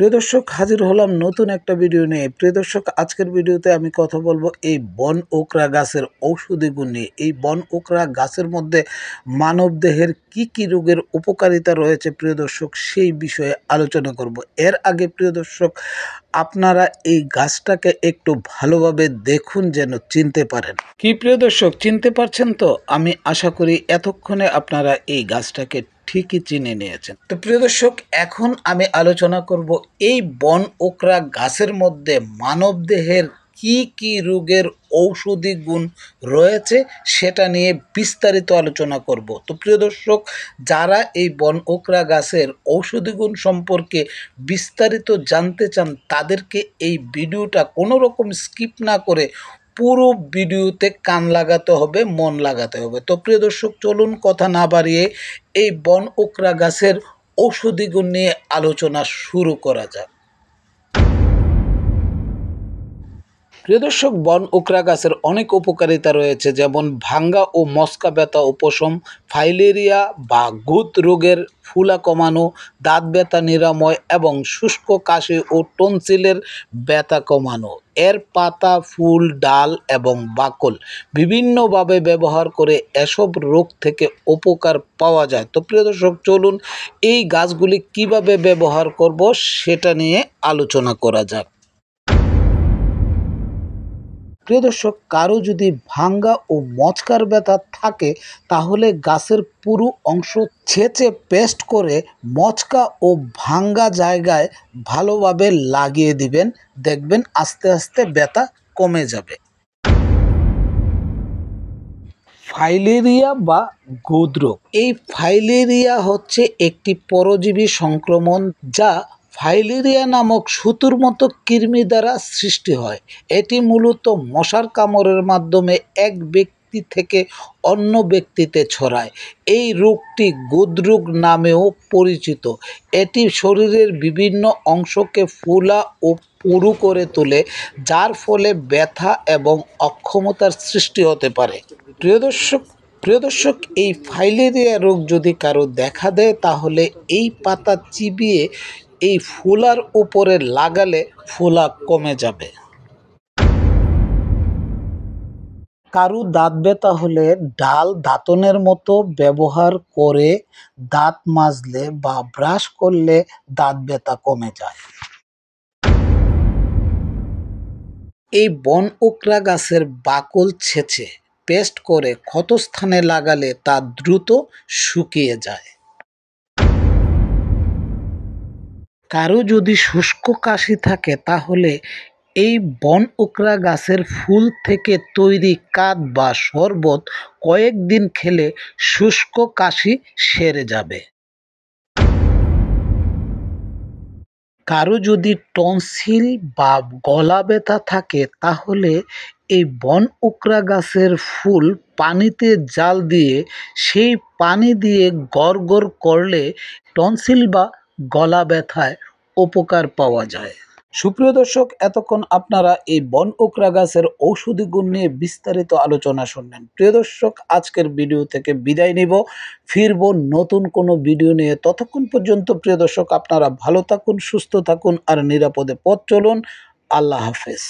প্রিয় দর্শক, হাজির হলাম নতুন একটা ভিডিও নিয়ে। প্রিয় দর্শক, আজকের ভিডিওতে আমি কথা বলবো এই বন ওকরা গাছের ঔষধি গুণ নিয়ে। এই বন ওকরা গাছের মধ্যে মানবদেহের কি কি রোগের উপকারিতা রয়েছে প্রিয় দর্শক, সেই বিষয়ে আলোচনা করব। এর আগে প্রিয় দর্শক, আপনারা এই গাছটাকে একটু ভালোভাবে দেখুন যেন চিনতে পারেন। কি প্রিয় দর্শক, চিনতে পারছেন তো? আমি আশা করি এতক্ষণে আপনারা এই গাছটাকে ঠিকই চিনে নিয়েছেন। তো প্রিয় দর্শক, এখন আমি আলোচনা করব এই বন ওকরা গাছের মধ্যে মানবদেহের কি কি রোগের ঔষধি গুণ রয়েছে সেটা নিয়ে বিস্তারিত আলোচনা করব। তো প্রিয় দর্শক, যারা এই বন ওকরা গাছের ঔষধি গুণ সম্পর্কে বিস্তারিত জানতে চান তাদেরকে এই ভিডিওটা কোনো রকম স্কিপ না করে পুরো ভিডিওতে কান লাগাতে হবে, মন লাগাতে হবে। তো প্রিয় দর্শক, চলুন কথা না বাড়িয়ে এই বন ওকরা গাছের ঔষধি গুণ নিয়ে আলোচনা শুরু করা যাক। প্রিয় দর্শক, বন ওকরা গাছের অনেক উপকারিতা রয়েছে, যেমন ভাঙ্গা ও মস্কা ব্যথা উপশম, ফাইলেরিয়া বা গুদ রোগের ফুলা কমানো, দাঁত ব্যথা নিরাময় এবং শুষ্ক কাশি ও টনসিলের ব্যথা কমানো। এর পাতা, ফুল, ডাল এবং বাকল বিভিন্নভাবে ব্যবহার করে এসব রোগ থেকে উপকার পাওয়া যায়। তো প্রিয় দর্শক, চলুন এই গাছগুলি কিভাবে ব্যবহার করব সেটা নিয়ে আলোচনা করা যাক। প্রিয় দর্শক, কারো যদি ভাঙ্গা ও মচকার ব্যথা থাকে তাহলে গাছের পুরো অংশ ছেঁচে পেস্ট করে মচকা ও ভাঙ্গা জায়গায় ভালোভাবে লাগিয়ে দিবেন, দেখবেন আস্তে আস্তে ব্যথা কমে যাবে। ফাইলেরিয়া বা গোদরোগ, এই ফাইলেরিয়া হচ্ছে একটি পরজীবী সংক্রমণ যা ফাইলেরিয়া নামক সুতোর মতো কৃমি দ্বারা সৃষ্টি হয়। এটি মূলত মশার কামড়ের মাধ্যমে এক ব্যক্তি থেকে অন্য ব্যক্তিতে ছড়ায়। এই রোগটি গোদরোগ নামেও পরিচিত। এটি শরীরের বিভিন্ন অংশকে ফোলা ও পুরু করে তোলে, যার ফলে ব্যথা এবং অক্ষমতার সৃষ্টি হতে পারে। প্রিয় দর্শক, এই ফাইলেরিয়া রোগ যদি কারো দেখা দেয় তাহলে এই পাতা চিবিয়ে এই ফোলার উপরে লাগালে ফোলা কমে যাবে। কারো দাঁত ব্যথা হলে ডাল দাঁতনের মতো ব্যবহার করে দাঁত মাজলে বা ব্রাশ করলে দাঁত ব্যথা কমে যায়। এই বন ওকরা গাছের বাকল ছেঁচে পেস্ট করে ক্ষতস্থানে লাগালে তা দ্রুত শুকিয়ে যায়। কারো যদি শুষ্ক কাশি থাকে তাহলে এই বন ওকরা গাছের ফুল থেকে তৈরি কাদ বা শরবত কয়েকদিন খেলে শুষ্ক কাশি সেরে যাবে। কারো যদি টনসিল বা গলা ব্যথা থাকে তাহলে এই বন ওকরা গাছের ফুল পানিতে জাল দিয়ে সেই পানি দিয়ে গড়গড় করলে টনসিল বা গলা ব্যথায় উপকার পাওয়া যায়। সুপ্রিয় দর্শক, এতক্ষণ আপনারা এই বন ওকরা গাছের ঔষধি গুণ নিয়ে বিস্তারিত আলোচনা শুনলেন। প্রিয় দর্শক, আজকের ভিডিও থেকে বিদায় নিব, ফিরবো নতুন কোনো ভিডিও নিয়ে। ততক্ষণ পর্যন্ত প্রিয় দর্শক, আপনারা ভালো থাকুন, সুস্থ থাকুন আর নিরাপদে পথ চলুন। আল্লাহ হাফেজ।